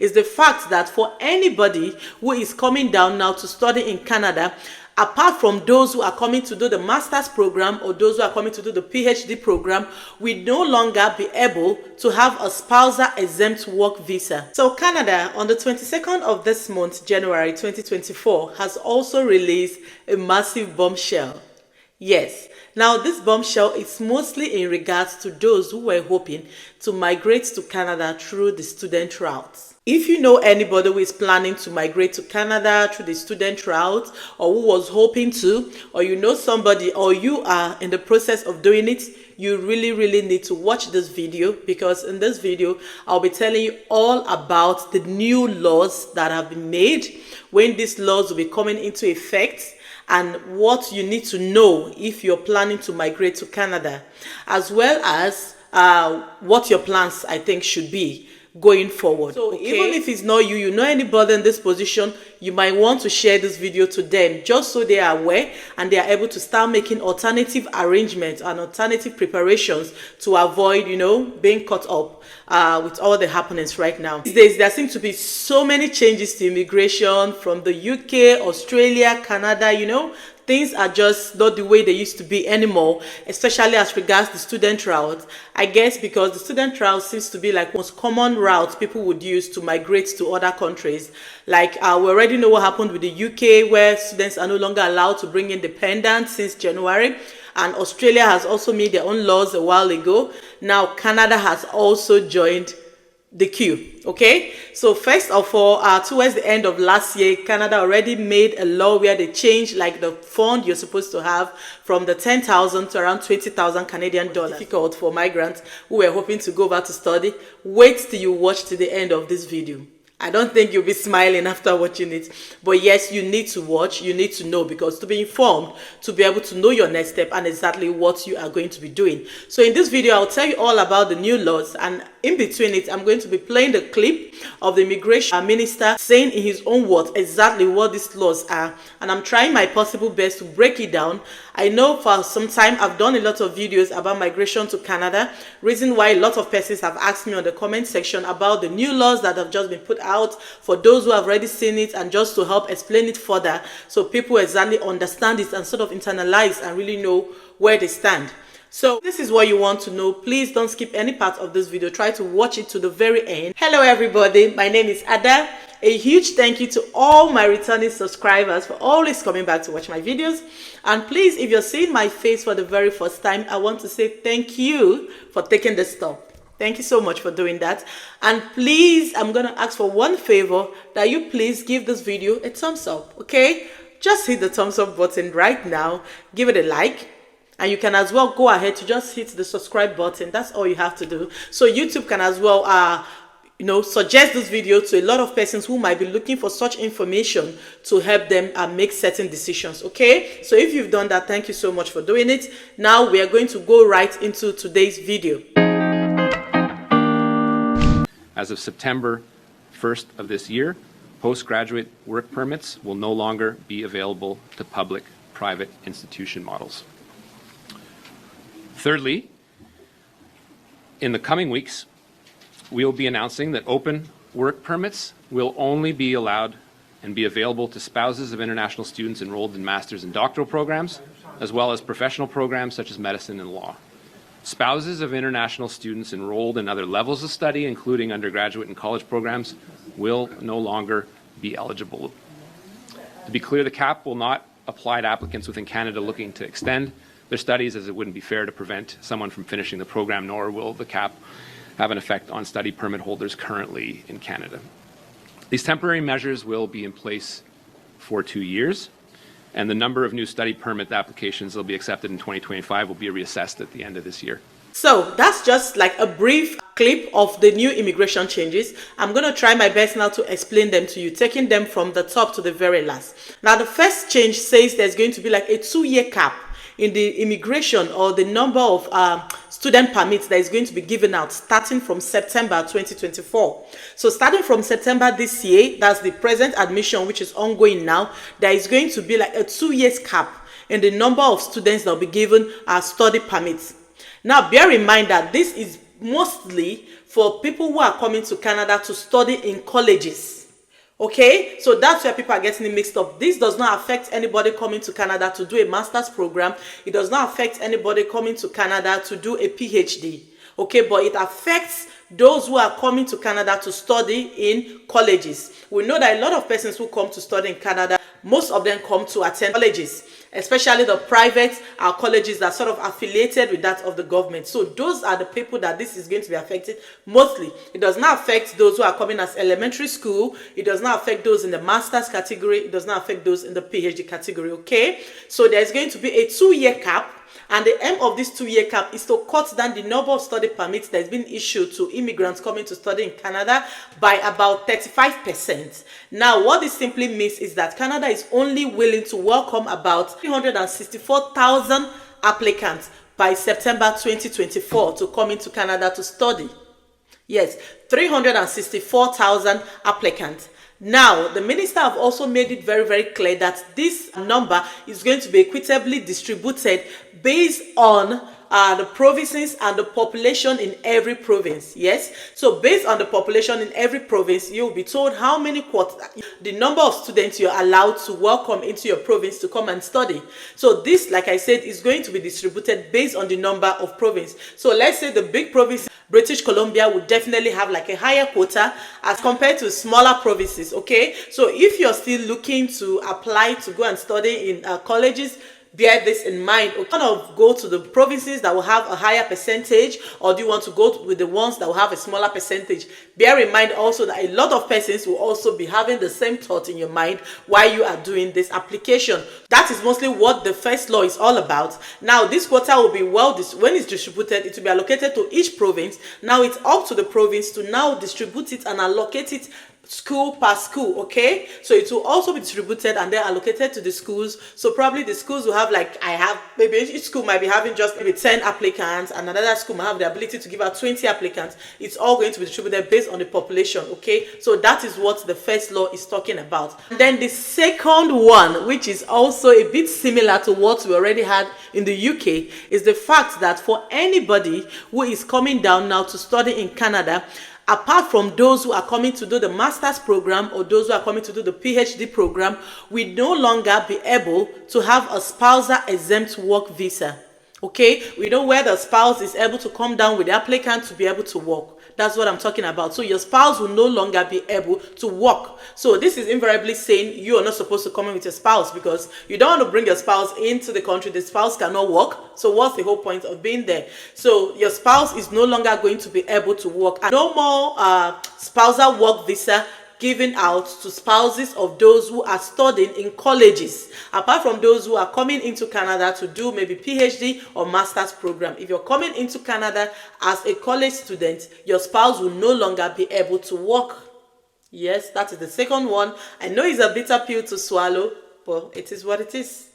is the fact that for anybody who is coming down now to study in Canada, apart from those who are coming to do the master's program or those who are coming to do the PhD program, we no longer be able to have a spousal exempt work visa. So Canada, on the 22nd of this month, January 2024, has also released a massive bombshell. Yes. Now, this bombshell is mostly in regards to those who were hoping to migrate to Canada through the student route. If you know anybody who is planning to migrate to Canada through the student route, or who was hoping to, or you know somebody, or you are in the process of doing it, you really need to watch this video, because in this video I'll be telling you all about the new laws that have been made, when these laws will be coming into effect, and what you need to know if you're planning to migrate to Canada, as well as what your plans, I think, should be going forward. So even if it's not you, you know anybody in this position, you might want to share this video to them, just so they are aware and they are able to start making alternative arrangements and alternative preparations to avoid, being caught up with all the happenings right now. These days, there seem to be so many changes to immigration from the UK, Australia, Canada, Things are just not the way they used to be anymore, especially as regards the student route. I guess because the student route seems to be like most common route people would use to migrate to other countries. Like we already know what happened with the UK, where students are no longer allowed to bring in dependents since January. And Australia has also made their own laws a while ago. Now Canada has also joined the queue. Okay, so first of all, towards the end of last year, Canada already made a law where they changed like the fund you're supposed to have from the 10,000 to around 20,000 Canadian dollars. Difficult for migrants who were hoping to go back to study. Wait till you watch to the end of this video. I don't think you'll be smiling after watching it. But yes, you need to watch, you need to know, because to be informed, to be able to know your next step and exactly what you are going to be doing. So in this video, I'll tell you all about the new laws, and in between it, I'm going to be playing the clip of the immigration minister saying in his own words exactly what these laws are. And I'm trying my possible best to break it down. I know for some time I've done a lot of videos about migration to Canada, reason why a lot of persons have asked me on the comment section about the new laws that have just been put out, for those who have already seen it, and just to help explain it further so people exactly understand it and sort of internalize and really know where they stand. So this is what you want to know. Please don't skip any part of this video. Try to watch it to the very end. Hello everybody, my name is Ada. A huge thank you to all my returning subscribers for always coming back to watch my videos. And please, if you're seeing my face for the very first time, I want to say thank you for taking the stop. Thank you so much for doing that. And please, I'm going to ask for one favor, that you please give this video a thumbs up, okay? Just hit the thumbs up button right now. Give it a like. And you can as well go ahead to just hit the subscribe button. That's all you have to do. So YouTube can as well, suggest this video to a lot of persons who might be looking for such information to help them make certain decisions. Okay, so if you've done that, thank you so much for doing it. Now we are going to go right into today's video. As of September 1st of this year, postgraduate work permits will no longer be available to public-private institution models. Thirdly, in the coming weeks, we will be announcing that open work permits will only be allowed and be available to spouses of international students enrolled in master's and doctoral programs, as well as professional programs such as medicine and law. Spouses of international students enrolled in other levels of study, including undergraduate and college programs, will no longer be eligible. To be clear, the cap will not apply to applicants within Canada looking to extend their studies, as it wouldn't be fair to prevent someone from finishing the program, nor will the cap have an effect on study permit holders currently in Canada. These temporary measures will be in place for 2 years, and the number of new study permit applications that will be accepted in 2025 will be reassessed at the end of this year. So that's just like a brief clip of the new immigration changes. I'm going to try my best now to explain them to you, taking them from the top to the very last. Now, the first change says there's going to be like a 2-year cap in the immigration or the number of student permits that is going to be given out starting from September 2024. So starting from September this year, that's the present admission which is ongoing now, there is going to be like a 2-year cap in the number of students that will be given study permits. Now bear in mind that this is mostly for people who are coming to Canada to study in colleges. Okay, so that's where people are getting it mixed up. This does not affect anybody coming to Canada to do a master's program. It does not affect anybody coming to Canada to do a PhD. Okay, but it affects those who are coming to Canada to study in colleges. We know that a lot of persons who come to study in Canada, most of them come to attend colleges, especially the private colleges that are sort of affiliated with that of the government. So those are the people that this is going to be affected mostly. It does not affect those who are coming as elementary school. It does not affect those in the master's category. It does not affect those in the PhD category, okay? So there's going to be a 2-year cap. And the aim of this 2-year cap is to cut down the number of study permits that has been issued to immigrants coming to study in Canada by about 35%. Now, what this simply means is that Canada is only willing to welcome about 364,000 applicants by September 2024 to come into Canada to study. Yes, 364,000 applicants. Now, the minister have also made it very, very clear that this number is going to be equitably distributed based on the provinces and the population in every province. Yes, so based on the population in every province, you'll be told how many the number of students you're allowed to welcome into your province to come and study. So this, like I said, is going to be distributed based on the number of province. So let's say the big province, British Columbia, would definitely have like a higher quota as compared to smaller provinces. Okay, so if you're still looking to apply to go and study in colleges, bear this in mind. You kind of go to the provinces that will have a higher percentage, or do you want to go with the ones that will have a smaller percentage? Bear in mind also that a lot of persons will also be having the same thought in your mind while you are doing this application. That is mostly what the first law is all about. Now, this quota will be when it's distributed, it will be allocated to each province. Now it's up to the province to now distribute it and allocate it school per school. Okay, so it will also be distributed and then allocated to the schools. So probably the schools will have, like, maybe each school might be having just maybe 10 applicants, and another school might have the ability to give out 20 applicants. It's all going to be distributed based on the population. Okay, so that is what the first law is talking about. And then the second one, which is also a bit similar to what we already had in the UK, is the fact that for anybody who is coming down now to study in Canada, apart from those who are coming to do the master's program or those who are coming to do the PhD program, we no longer be able to have a spousal exempt work visa. Okay, we know where the spouse is able to come down with the applicant to be able to work. That's what I'm talking about. So your spouse will no longer be able to work. So this is invariably saying you are not supposed to come in with your spouse, because you don't want to bring your spouse into the country. The spouse cannot work. So what's the whole point of being there? So your spouse is no longer going to be able to work. And no more spousal work visa given out to spouses of those who are studying in colleges, apart from those who are coming into Canada to do maybe PhD or master's program. If you're coming into Canada as a college student, your spouse will no longer be able to work. Yes, that is the second one. I know it's a bitter pill to swallow, but it is what it is.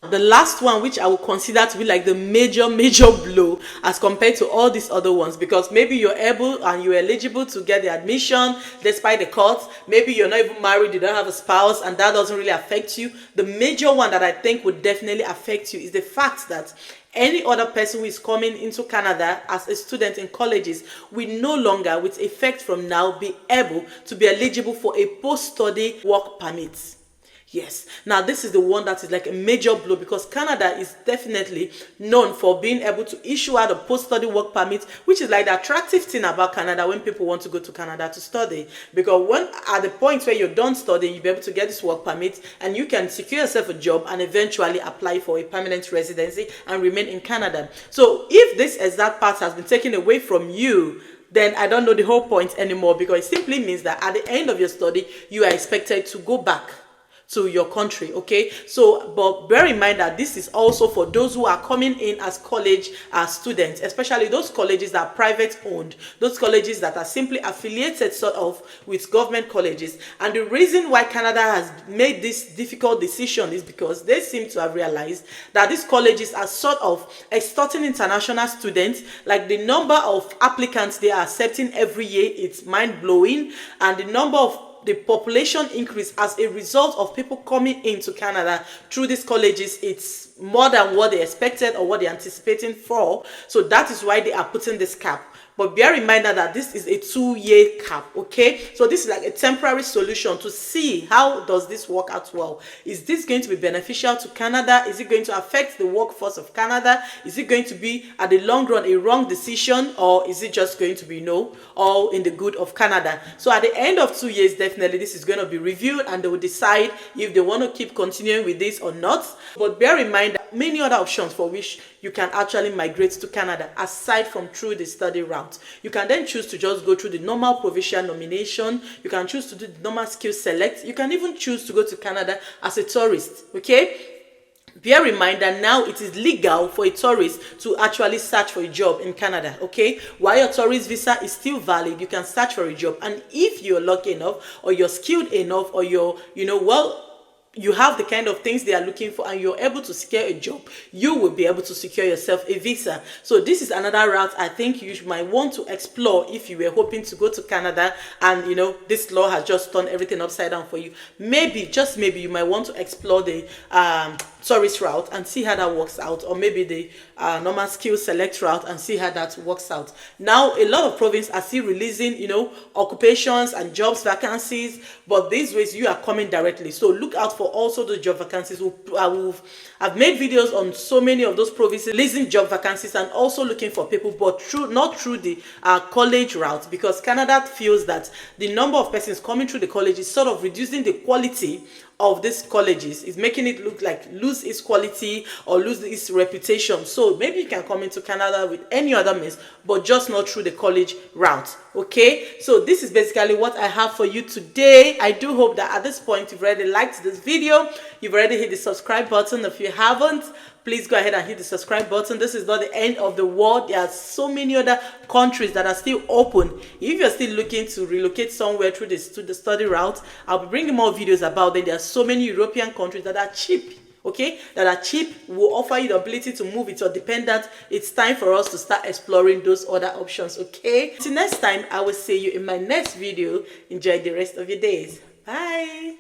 The last one, which I would consider to be like the major blow as compared to all these other ones, because maybe you're able and you're eligible to get the admission despite the cost. Maybe you're not even married, you don't have a spouse, and that doesn't really affect you. The major one that I think would definitely affect you is the fact that any other person who is coming into Canada as a student in colleges will no longer, with effect from now, be able to be eligible for a post-study work permit. Yes. Now, this is the one that is like a major blow, because Canada is definitely known for being able to issue out a post-study work permit, which is like the attractive thing about Canada when people want to go to Canada to study. Because when at the point where you're done studying, you'll be able to get this work permit and you can secure yourself a job and eventually apply for a permanent residency and remain in Canada. So if this exact part has been taken away from you, then I don't know the whole point anymore, because it simply means that at the end of your study, you are expected to go back to your country. Okay, so but bear in mind that this is also for those who are coming in as college students, especially those colleges that are private owned, those colleges that are simply affiliated sort of with government colleges. And the reason why Canada has made this difficult decision is because they seem to have realized that these colleges are sort of extorting international students. Like the number of applicants they are accepting every year, it's mind-blowing, and the number of the population increase as a result of people coming into Canada through these colleges, it's more than what they expected or what they're anticipating for. So that is why they are putting this cap. But bear in mind that this is a 2-year cap, okay? So this is like a temporary solution to see how does this work out well. Is this going to be beneficial to Canada? Is it going to affect the workforce of Canada? Is it going to be, at the long run, a wrong decision? Or is it just going to be, all in the good of Canada? So at the end of 2 years, definitely this is going to be reviewed and they will decide if they want to keep continuing with this or not. But bear in mind that many other options for which you can actually migrate to Canada aside from through the study route. You can then choose to just go through the normal provincial nomination. You can choose to do the normal skill select. You can even choose to go to Canada as a tourist, okay? Bear in mind that now it is legal for a tourist to actually search for a job in Canada, okay? While your tourist visa is still valid, you can search for a job. And if you're lucky enough or you're skilled enough or you're, you have the kind of things they are looking for and you're able to secure a job, you will be able to secure yourself a visa. So this is another route I think you might want to explore if you were hoping to go to Canada and this law has just turned everything upside down for you. Maybe, just maybe, you might want to explore the tourist route and see how that works out, or maybe the normal skill select route and see how that works out. Now a lot of provinces are still releasing occupations and jobs vacancies, but these ways you are coming directly, so look out for also the job vacancies. I've made videos on so many of those provinces releasing job vacancies and also looking for people, but not through the college route, because Canada feels that the number of persons coming through the college is sort of reducing the quality of these colleges, is making it look like lose its quality or lose its reputation. So maybe you can come into Canada with any other means, but just not through the college route, okay? So this is basically what I have for you today. I do hope that at this point you've already liked this video, you've already hit the subscribe button. If you haven't, please go ahead and hit the subscribe button. This is not the end of the world. There are so many other countries that are still open. If you're still looking to relocate somewhere through this to the study route, I'll be bringing more videos about them. There are so many European countries that are cheap, okay? That are cheap, will offer you the ability to move with your dependent. It's time for us to start exploring those other options, okay? Till next time, I will see you in my next video. Enjoy the rest of your days. Bye.